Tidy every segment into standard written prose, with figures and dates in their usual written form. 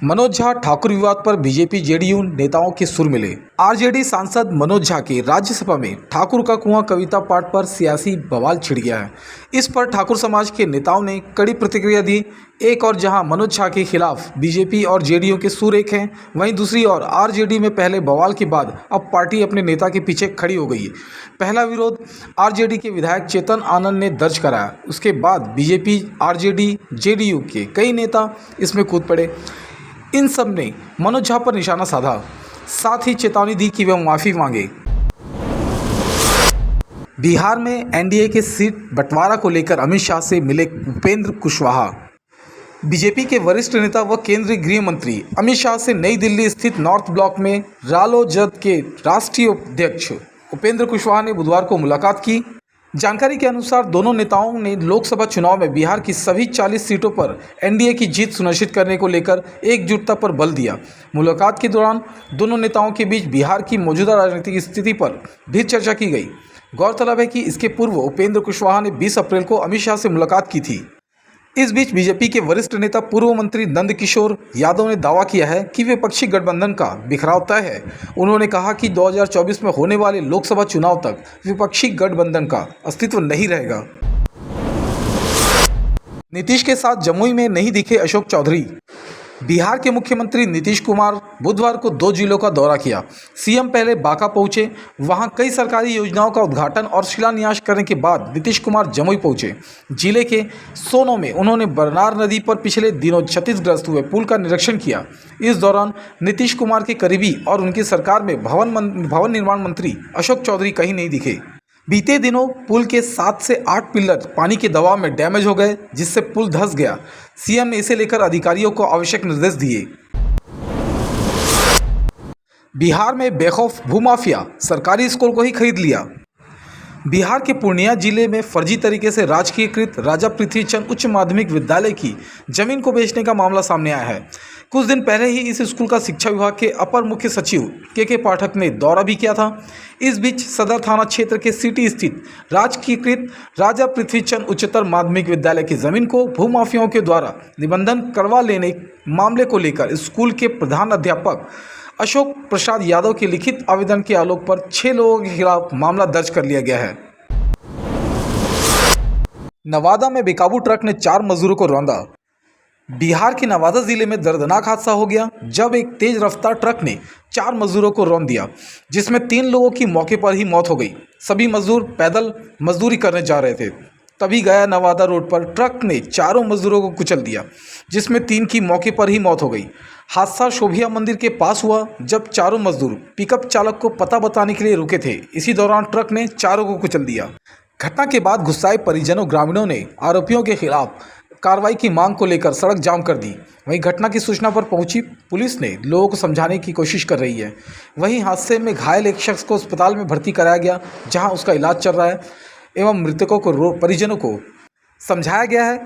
मनोज झा ठाकुर विवाद पर BJP JDU नेताओं के सुर मिले। आरजेडी सांसद मनोज झा के राज्यसभा में ठाकुर का कुआं कविता पाठ पर सियासी बवाल छिड़ गया है। इस पर ठाकुर समाज के नेताओं ने कड़ी प्रतिक्रिया दी। एक और जहां मनोज झा के खिलाफ बीजेपी और जेडीयू के सुर एक हैं, वहीं दूसरी ओर आरजेडी में पहले बवाल के बाद अब पार्टी अपने नेता के पीछे खड़ी हो गई है। पहला विरोध आरजेडी के विधायक चेतन आनंद ने दर्ज कराया। उसके बाद बीजेपी, आरजेडी, जेडीयू के कई नेता इसमें कूद पड़े। इन सब ने मनोज झा पर निशाना साधा, साथ ही चेतावनी दी कि वे माफ़ी मांगे। बिहार में एनडीए के सीट बंटवारा को लेकर अमित शाह से मिले उपेंद्र कुशवाहा। बीजेपी के वरिष्ठ नेता व केंद्रीय गृह मंत्री अमित शाह से नई दिल्ली स्थित नॉर्थ ब्लॉक में रालोजद के राष्ट्रीय अध्यक्ष उपेंद्र कुशवाहा ने बुधवार को मुलाकात की। जानकारी के अनुसार दोनों नेताओं ने लोकसभा चुनाव में बिहार की सभी 40 सीटों पर एनडीए की जीत सुनिश्चित करने को लेकर एकजुटता पर बल दिया। मुलाकात के दौरान दोनों नेताओं के बीच बिहार की मौजूदा राजनीतिक स्थिति पर भी चर्चा की गई। गौरतलब है कि इसके पूर्व उपेंद्र कुशवाहा ने 20 अप्रैल को अमित शाह से मुलाकात की थी। इस बीच बीजेपी के वरिष्ठ नेता पूर्व मंत्री नंदकिशोर यादव ने दावा किया है कि विपक्षी गठबंधन का बिखराव तय है। उन्होंने कहा कि 2024 में होने वाले लोकसभा चुनाव तक विपक्षी गठबंधन का अस्तित्व नहीं रहेगा। नीतीश के साथ जमुई में नहीं दिखे अशोक चौधरी। बिहार के मुख्यमंत्री नीतीश कुमार बुधवार को 2 जिलों का दौरा किया। सीएम पहले बांका पहुंचे, वहां कई सरकारी योजनाओं का उद्घाटन और शिलान्यास करने के बाद नीतीश कुमार जमुई पहुंचे। जिले के सोनो में उन्होंने बरनार नदी पर पिछले दिनों क्षतिग्रस्त हुए पुल का निरीक्षण किया। इस दौरान नीतीश कुमार के करीबी और उनकी सरकार में भवन निर्माण मंत्री अशोक चौधरी कहीं नहीं दिखे। बीते दिनों पुल के 7 से 8 पिलर पानी के दबाव में डैमेज हो गए, जिससे पुल धंस गया। सीएम ने इसे लेकर अधिकारियों को आवश्यक निर्देश दिए। बिहार में बेखौफ भूमाफिया, सरकारी स्कूल को ही खरीद लिया। बिहार के पूर्णिया जिले में फर्जी तरीके से राजकीयकृत राजा पृथ्वीचंद उच्च माध्यमिक विद्यालय की जमीन को बेचने का मामला सामने आया है। कुछ दिन पहले ही इस स्कूल का शिक्षा विभाग के अपर मुख्य सचिव के पाठक ने दौरा भी किया था। इस बीच सदर थाना क्षेत्र के सिटी स्थित राजकीयकृत राजा पृथ्वीचंद उच्चतर माध्यमिक विद्यालय की जमीन को भूमाफियाओं के द्वारा निबंधन करवा लेने मामले को लेकर स्कूल के प्रधान अध्यापक अशोक प्रसाद यादव के लिखित आवेदन के आलोक पर 6 लोगों के खिलाफ मामला दर्ज कर लिया गया है। नवादा में बेकाबू ट्रक ने 4 मजदूरों को रौंदा। बिहार के नवादा जिले में दर्दनाक हादसा हो गया जब एक तेज रफ्तार ट्रक ने 4 मजदूरों को रौंद दिया, जिसमें 3 लोगों की मौके पर ही मौत हो गई। सभी मजदूर पैदल मजदूरी करने जा रहे थे। तभी गया नवादा रोड पर ट्रक ने 4 मजदूरों को कुचल दिया, जिसमें 3 की मौके पर ही मौत हो गई। हादसा शोभिया मंदिर के पास हुआ जब 4 मजदूर पिकअप चालक को पता बताने के लिए रुके थे। इसी दौरान ट्रक ने 4 को कुचल दिया। घटना के बाद गुस्साए परिजनों ग्रामीणों ने आरोपियों के खिलाफ कार्रवाई की मांग को लेकर सड़क जाम कर दी। वहीं घटना की सूचना पर पहुंची पुलिस ने लोगों को समझाने की कोशिश कर रही है। वहीं हादसे में घायल एक शख्स को अस्पताल में भर्ती कराया गया, जहां उसका इलाज चल रहा है एवं मृतकों को परिजनों को समझाया गया है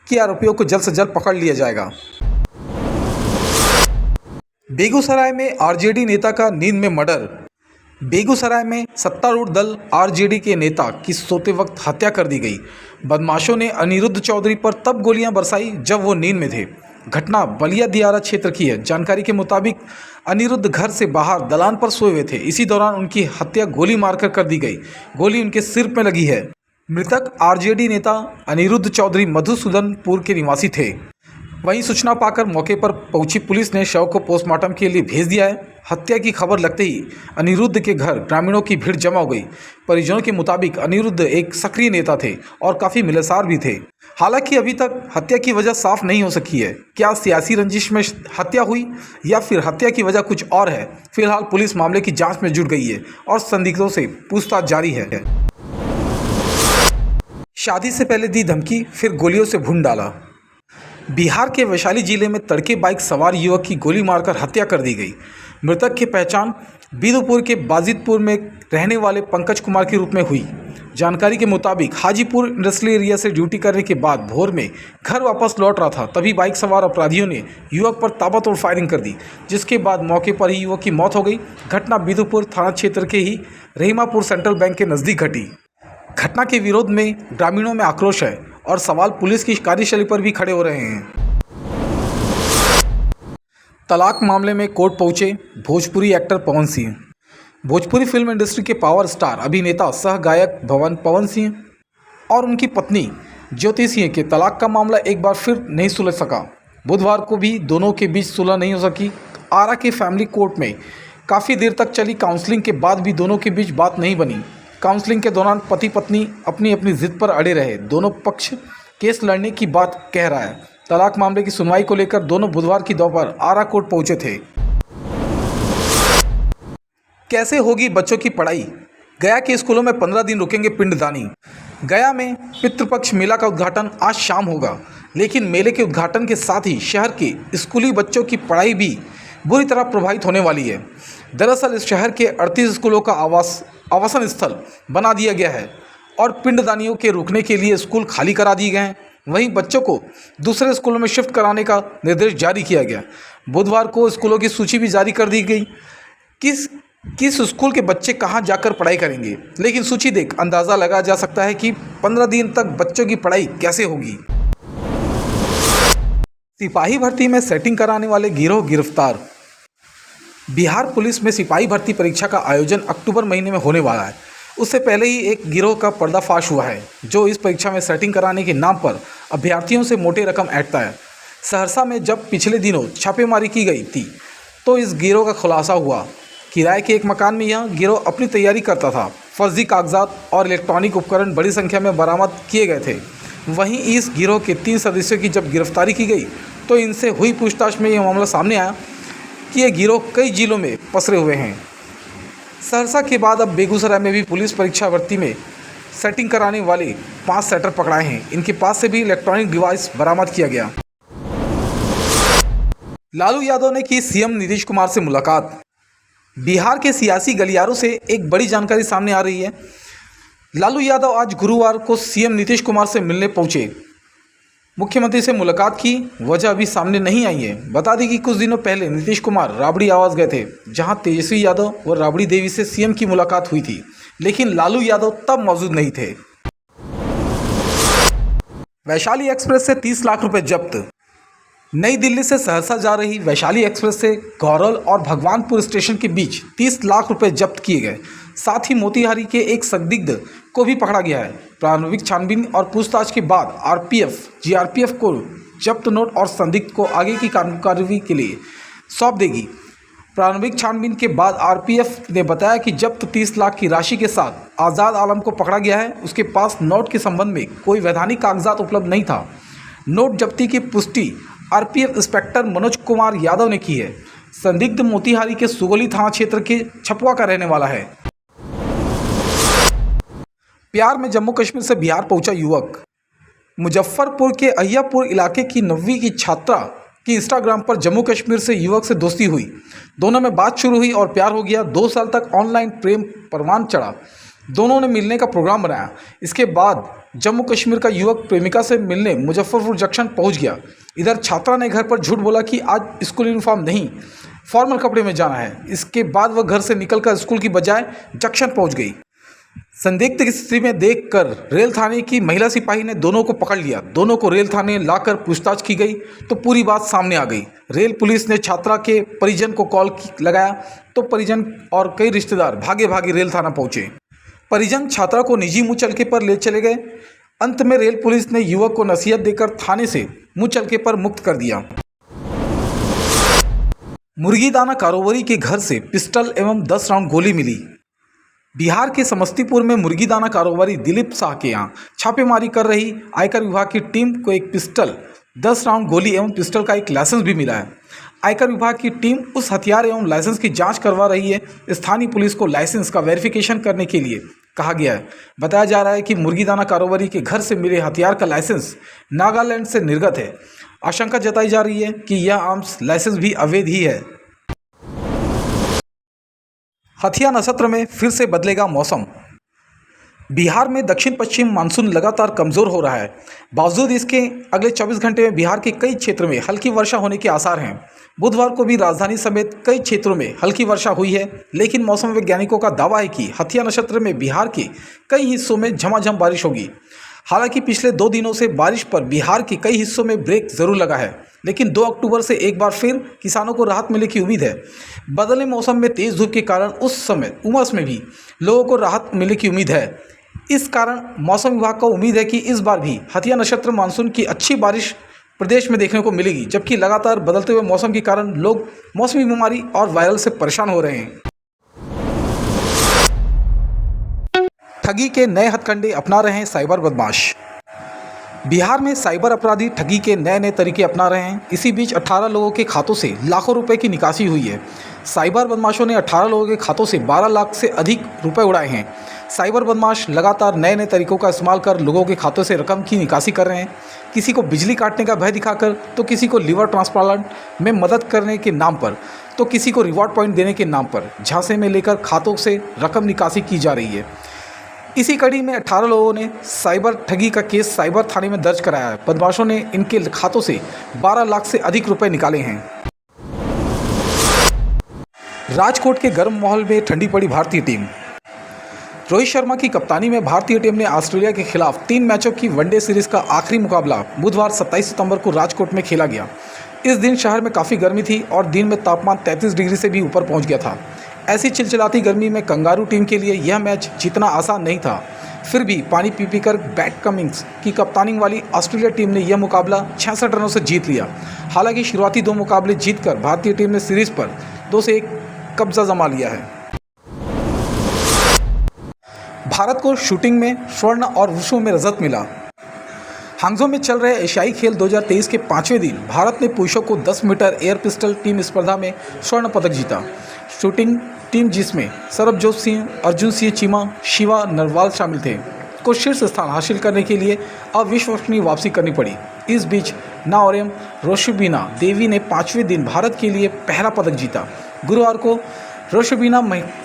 कि आरोपियों को जल्द से जल्द पकड़ लिया जाएगा। बेगूसराय में आरजेडी नेता का नींद में मर्डर। बेगूसराय में सत्तारूढ़ दल आरजेडी के नेता की सोते वक्त हत्या कर दी गई। बदमाशों ने अनिरुद्ध चौधरी पर तब गोलियां बरसाई जब वो नींद में थे। घटना बलिया दियारा क्षेत्र की है। जानकारी के मुताबिक अनिरुद्ध घर से बाहर दलान पर सोए हुए थे। इसी दौरान उनकी हत्या गोली मारकर कर दी गई। गोली उनके सिर में लगी है। मृतक आरजेडी नेता अनिरुद्ध चौधरी मधुसूदनपुर के निवासी थे। वहीं सूचना पाकर मौके पर पहुंची पुलिस ने शव को पोस्टमार्टम के लिए भेज दिया है। हत्या की खबर लगते ही अनिरुद्ध के घर ग्रामीणों की भीड़ जमा हो गई। परिजनों के मुताबिक अनिरुद्ध एक सक्रिय नेता थे और काफ़ी मिलनसार भी थे। हालांकि अभी तक हत्या की वजह साफ नहीं हो सकी है। क्या सियासी रंजिश में हत्या हुई या फिर हत्या की वजह कुछ और है? फिलहाल पुलिस मामले की जाँच में जुट गई है और संदिग्धों से पूछताछ जारी है। शादी से पहले दी धमकी, फिर गोलियों से भून डाला। बिहार के वैशाली जिले में तड़के बाइक सवार युवक की गोली मारकर हत्या कर दी गई। मृतक की पहचान बिदुपुर के बाजितपुर में रहने वाले पंकज कुमार के रूप में हुई। जानकारी के मुताबिक हाजीपुर इंडस्ट्रियल एरिया से ड्यूटी करने के बाद भोर में घर वापस लौट रहा था। तभी बाइक सवार अपराधियों ने युवक पर ताबड़तोड़ फायरिंग कर दी, जिसके बाद मौके पर ही युवक की मौत हो गई। घटना बिदुपुर थाना क्षेत्र के ही रहीमापुर सेंट्रल बैंक के नज़दीक घटी। घटना के विरोध में ग्रामीणों में आक्रोश है और सवाल पुलिस की कार्यशैली पर भी खड़े हो रहे हैं। तलाक मामले में कोर्ट पहुंचे Bhojpuri actor Pawan Singh. Bhojpuri film industry के पावर स्टार अभिनेता सह गायक पवन सिंह और उनकी पत्नी ज्योति सिंह के तलाक का मामला एक बार फिर नहीं सुलझ सका। बुधवार को भी दोनों के बीच सुलह नहीं हो सकी। आरा के फैमिली कोर्ट में काफ़ी देर तक चली काउंसलिंग के बाद भी दोनों के बीच बात नहीं बनी। काउंसलिंग के दौरान पति पत्नी अपनी अपनी जिद पर अड़े रहे। दोनों पक्ष केस लड़ने की बात कह रहा है। तलाक मामले की सुनवाई को लेकर दोनों बुधवार की दोपहर आरा कोर्ट पहुंचे थे। कैसे होगी बच्चों की पढ़ाई? गया के स्कूलों में 15 दिन रुकेंगे पिंडदानी। गया में पितृपक्ष मेला का उद्घाटन आज शाम होगा, लेकिन मेले के उद्घाटन के साथ ही शहर के स्कूली बच्चों की पढ़ाई भी बुरी तरह प्रभावित होने वाली है। दरअसल इस शहर के 38 स्कूलों का आवासन स्थल बना दिया गया है और पिंडदानियों के रुकने के लिए स्कूल खाली करा दिए गए हैं। वहीं बच्चों को दूसरे स्कूलों में शिफ्ट कराने का निर्देश जारी किया गया। बुधवार को स्कूलों की सूची भी जारी कर दी गई। किस स्कूल के बच्चे कहां जाकर पढ़ाई करेंगे, लेकिन सूची देख अंदाज़ा लगाया जा सकता है कि 15 दिन तक बच्चों की पढ़ाई कैसे होगी। सिपाही भर्ती में सेटिंग कराने वाले गिरोह गिरफ्तार। बिहार पुलिस में सिपाही भर्ती परीक्षा का आयोजन अक्टूबर महीने में होने वाला है। उससे पहले ही एक गिरोह का पर्दाफाश हुआ है जो इस परीक्षा में सेटिंग कराने के नाम पर अभ्यर्थियों से मोटे रकम ऐंठता है। सहरसा में जब पिछले दिनों छापेमारी की गई थी तो इस गिरोह का खुलासा हुआ। किराए के एक मकान में यह गिरोह अपनी तैयारी करता था। फर्जी कागजात और इलेक्ट्रॉनिक उपकरण बड़ी संख्या में बरामद किए गए थे। वहीं इस गिरोह के 3 सदस्यों की जब गिरफ्तारी की गई तो इनसे हुई पूछताछ में यह मामला सामने आया कि ये गिरोह कई जिलों में पसरे हुए हैं। सहरसा के बाद अब बेगूसराय में भी पुलिस परीक्षा भर्ती में सेटिंग कराने वाले 5 सेटर पकड़ाए हैं। इनके पास से भी इलेक्ट्रॉनिक डिवाइस बरामद किया गया। लालू यादव ने की सीएम नीतीश कुमार से मुलाकात। बिहार के सियासी गलियारों से एक बड़ी जानकारी सामने आ रही है। लालू यादव आज गुरुवार को सीएम नीतीश कुमार से मिलने पहुंचे। मुख्यमंत्री से मुलाकात की वजह अभी सामने नहीं आई है। बता दें कि कुछ दिनों पहले नीतीश कुमार राबड़ी आवास गए थे, जहां तेजस्वी यादव और राबड़ी देवी से सीएम की मुलाकात हुई थी, लेकिन लालू यादव तब मौजूद नहीं थे। वैशाली एक्सप्रेस से 30 लाख रुपए जब्त। नई दिल्ली से सहरसा जा रही वैशाली एक्सप्रेस से गौरल और भगवानपुर स्टेशन के बीच 30 लाख रुपए जब्त किए गए। साथ ही मोतिहारी के एक संदिग्ध को भी पकड़ा गया है। प्रारंभिक छानबीन और पूछताछ के बाद जीआरपीएफ को जब्त नोट और संदिग्ध को आगे की कार्रवाई के लिए सौंप देगी। प्रारंभिक छानबीन के बाद आरपीएफ ने बताया कि जब्त 30 लाख की राशि के साथ आज़ाद आलम को पकड़ा गया है। उसके पास नोट के संबंध में कोई वैधानिक कागजात उपलब्ध नहीं था। नोट जब्ती की पुष्टि आरपीएफ इंस्पेक्टर मनोज कुमार यादव ने की है। संदिग्ध मोतिहारी के सुगोली थाना क्षेत्र के छपवा का रहने वाला है। प्यार में जम्मू कश्मीर से बिहार पहुंचा युवक। मुजफ्फरपुर के अहियापुर इलाके की 9वीं की छात्रा की इंस्टाग्राम पर जम्मू कश्मीर से युवक से दोस्ती हुई। दोनों में बात शुरू हुई और प्यार हो गया। 2 साल तक ऑनलाइन प्रेम परवान चढ़ा। दोनों ने मिलने का प्रोग्राम बनाया। इसके बाद जम्मू कश्मीर का युवक प्रेमिका से मिलने मुजफ्फरपुर जंक्शन पहुंच गया। इधर छात्रा ने घर पर झूठ बोला कि आज स्कूल यूनिफॉर्म नहीं, फॉर्मल कपड़े में जाना है। इसके बाद वह घर से निकलकर स्कूल की बजाय जंक्शन पहुंच गई। संदिग्ध की स्थिति में देखकर रेल थाने की महिला सिपाही ने दोनों को पकड़ लिया। दोनों को रेल थाने लाकर पूछताछ की गई तो पूरी बात सामने आ गई। रेल पुलिस ने छात्रा के परिजन को कॉल लगाया तो परिजन और कई रिश्तेदार भागे भागे रेल थाना पहुंचे। परिजन छात्रा को निजी मुँह चलके पर ले चले गए। अंत में रेल पुलिस ने युवक को नसीहत देकर थाने से मुँह चलके पर मुक्त कर दिया। मुर्गी दाना कारोबारी के घर से पिस्टल एवं 10 राउंड गोली मिली। बिहार के समस्तीपुर में मुर्गी दाना कारोबारी दिलीप शाह के यहाँ छापेमारी कर रही आयकर विभाग की टीम को एक पिस्टल, 10 राउंड गोली एवं पिस्टल का एक लाइसेंस भी मिला है। आयकर विभाग की टीम उस हथियार एवं लाइसेंस की जांच करवा रही है। स्थानीय पुलिस को लाइसेंस का वेरिफिकेशन करने के लिए कहा गया है। बताया जा रहा है कि मुर्गी दाना कारोबारी के घर से मिले हथियार का लाइसेंस नागालैंड से निर्गत है। आशंका जताई जा रही है कि यह आर्म्स लाइसेंस भी अवैध ही है। हथिया नक्षत्र में फिर से बदलेगा मौसम। बिहार में दक्षिण पश्चिम मानसून लगातार कमज़ोर हो रहा है। बावजूद इसके अगले 24 घंटे में बिहार के कई क्षेत्रों में हल्की वर्षा होने के आसार हैं। बुधवार को भी राजधानी समेत कई क्षेत्रों में हल्की वर्षा हुई है, लेकिन मौसम वैज्ञानिकों का दावा है कि हथिया नक्षत्र में बिहार के कई हिस्सों में झमाझम बारिश होगी। हालांकि पिछले 2 दिनों से बारिश पर बिहार के कई हिस्सों में ब्रेक जरूर लगा है। लेकिन 2 अक्टूबर से एक बार फिर किसानों को राहत मिलने की उम्मीद है। बदले मौसम में तेज़ धूप के कारण उस समय उमस में भी लोगों को राहत मिलने की उम्मीद है। इस कारण मौसम विभाग को उम्मीद है कि इस बार भी हथिया नक्षत्र मानसून की अच्छी बारिश प्रदेश में देखने को मिलेगी, जबकि लगातार बदलते हुए मौसम के कारण लोग मौसमी बीमारी और वायरल से परेशान हो रहे हैं। ठगी के नए हथकंडे अपना रहे हैं साइबर बदमाश। बिहार में साइबर अपराधी ठगी के नए नए तरीके अपना रहे हैं। इसी बीच 18 लोगों के खातों से लाखों रुपए की निकासी हुई है। साइबर बदमाशों ने 18 लोगों के खातों से 12 लाख से अधिक रुपए उड़ाए हैं। साइबर बदमाश लगातार नए नए तरीकों का इस्तेमाल कर लोगों के खातों से रकम की निकासी कर रहे हैं। किसी को बिजली काटने का भय दिखाकर, तो किसी को लीवर ट्रांसप्लांट में मदद करने के नाम पर, तो किसी को रिवॉर्ड पॉइंट देने के नाम पर झांसे में लेकर खातों से रकम निकासी की जा रही है। इसी कड़ी में 18 लोगों ने साइबर ठगी का केस साइबर थाने में दर्ज कराया है। बदमाशों ने इनके खातों से 12 लाख से अधिक रुपए निकाले हैं। राजकोट के गर्म माहौल में ठंडी पड़ी भारतीय टीम। रोहित शर्मा की कप्तानी में भारतीय टीम ने ऑस्ट्रेलिया के खिलाफ 3 मैचों की वनडे सीरीज का आखिरी मुकाबला बुधवार 27 सितंबर को राजकोट में खेला गया। इस दिन शहर में काफ़ी गर्मी थी और दिन में तापमान 33 डिग्री से भी ऊपर पहुंच गया था। ऐसी चिलचिलाती गर्मी में कंगारू टीम के लिए यह मैच जीतना आसान नहीं था। फिर भी पानी पी कर पैट कमिंस की कप्तानी वाली ऑस्ट्रेलिया टीम ने यह मुकाबला 66 रनों से जीत लिया। हालांकि शुरुआती 2 मुकाबले जीतकर भारतीय टीम ने सीरीज पर 2-1 कब्जा जमा लिया है। भारत को शूटिंग में स्वर्ण और वुशु में रजत मिला। हांगझो में चल रहे एशियाई खेल 2023 के 5वें दिन भारत ने पुरुषों को 10 मीटर एयर पिस्टल टीम स्पर्धा में स्वर्ण पदक जीता। शूटिंग टीम जिसमें सरबजोत सिंह, अर्जुन सिंह चीमा, शिवा नरवाल शामिल थे, को शीर्ष स्थान हासिल करने के लिए अविश्वसनीय वापसी करनी पड़ी। इस बीच नाओरेम रोशबीना देवी ने 5वें दिन भारत के लिए पहला पदक जीता। गुरुवार को रोशबीना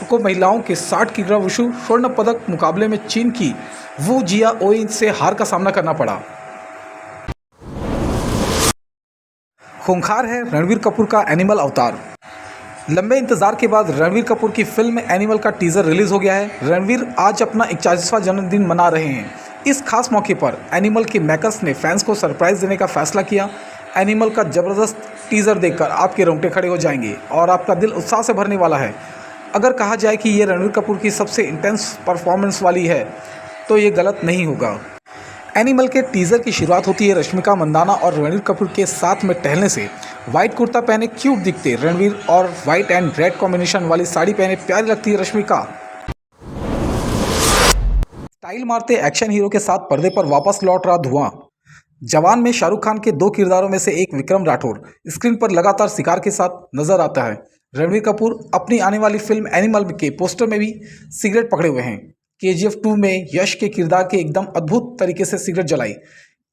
को महिलाओं के 60 किलोग्राम वुशु स्वर्ण पदक मुकाबले में चीन की वू जिया ओई से हार का सामना करना पड़ा। खूंखार है रणबीर कपूर का एनिमल अवतार। लंबे इंतजार के बाद रणबीर कपूर की फिल्म एनिमल का टीजर रिलीज हो गया है। रणबीर आज अपना 41वां जन्मदिन मना रहे हैं। इस खास मौके पर एनिमल के मेकर्स ने फैंस को सरप्राइज देने का फैसला किया। एनिमल का जबरदस्त टीजर देखकर आपके रोंगटे खड़े हो जाएंगे और आपका दिल उत्साह से भरने वाला है। अगर कहा जाए कि ये रणबीर कपूर की सबसे इंटेंस परफॉर्मेंस वाली है तो ये गलत नहीं होगा। एनिमल के टीज़र की शुरुआत होती है रश्मिका मंदाना और रणबीर कपूर के साथ में टहलने से। वाइट कुर्ता पहने क्यूट दिखते रणबीर और वाइट एंड रेड कॉम्बिनेशन वाली साड़ी पहने प्यारी लगती है रश्मिका। स्टाइल मारते एक्शन हीरो के साथ पर्दे पर वापस लौट रहा धुआं। जवान में शाहरुख खान के 2 किरदारों में से एक विक्रम राठौर स्क्रीन पर लगातार शिकार के साथ नजर आता है। रणबीर कपूर अपनी आने वाली फिल्म एनिमल के पोस्टर में भी सिगरेट पकड़े हुए हैं। KGF 2 में यश के किरदार के एकदम अद्भुत तरीके से सिगरेट जलाई।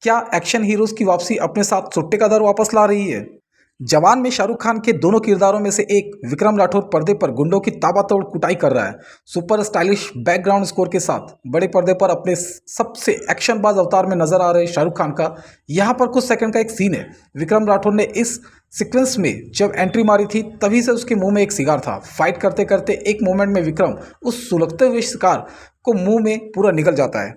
क्या एक्शन हीरोज की वापसी अपने साथ सुट्टे का दर वापस ला रही है? जवान में शाहरुख खान के दोनों किरदारों में से एक विक्रम राठौर पर्दे पर गुंडों की ताबड़तोड़ कुटाई कर रहा है। सुपर स्टाइलिश बैकग्राउंड स्कोर के साथ बड़े पर्दे पर अपने सबसे एक्शनबाज अवतार में नजर आ रहे शाहरुख खान का यहाँ पर कुछ सेकंड का एक सीन है। विक्रम राठौर ने इस सीक्वेंस में जब एंट्री मारी थी तभी से उसके मुंह में एक सिगार था। फाइट करते करते एक मोमेंट में विक्रम उस सुलगते हुए शिकार को मुंह में पूरा निकल जाता है।